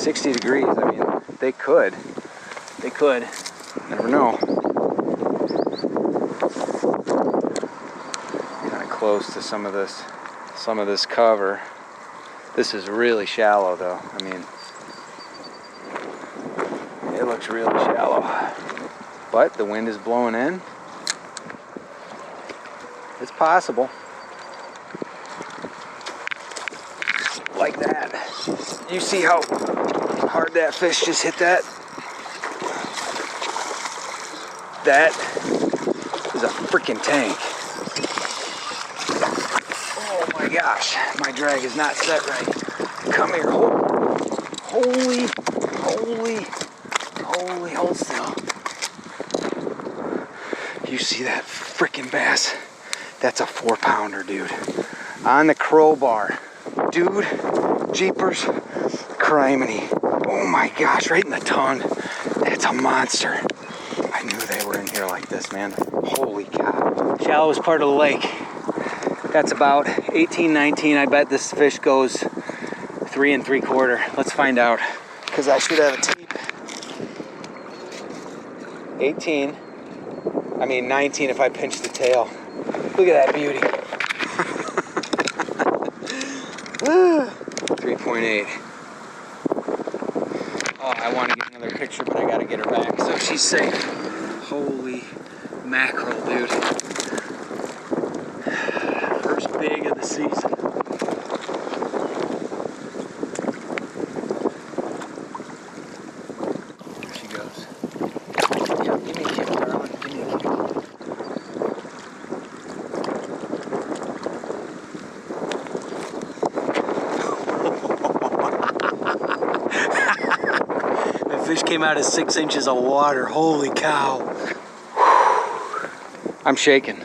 60 degrees. I mean, they could. Never know. Kind of close to some of this cover. This is really shallow though. I mean, it looks really shallow. But the wind is blowing in. It's possible. Like that. You see how hard that fish just hit that? That is a freaking tank. Oh my gosh, my drag is not set right. Come here, holy, hold still. You see that freaking bass? That's a 4-pounder, dude. On the crowbar. Dude, jeepers, criminy. Oh my gosh, right in the tongue. That's a monster. I knew they were in here like this, man. Holy cow. Shallowest part of the lake. That's about 18, 19. I bet this fish goes 3 3/4. Let's find out. Because I should have a tape. 18. I mean 19 if I pinch the tail. Look at that beauty. 3.8. Oh, I want to get another picture, but I got to get her back. So she's safe. Holy mackerel, dude. First big of the season. There she goes. Yeah, give me a kick, darling. Give me a kick. That fish came out of 6 inches of water. Holy cow. I'm shaking.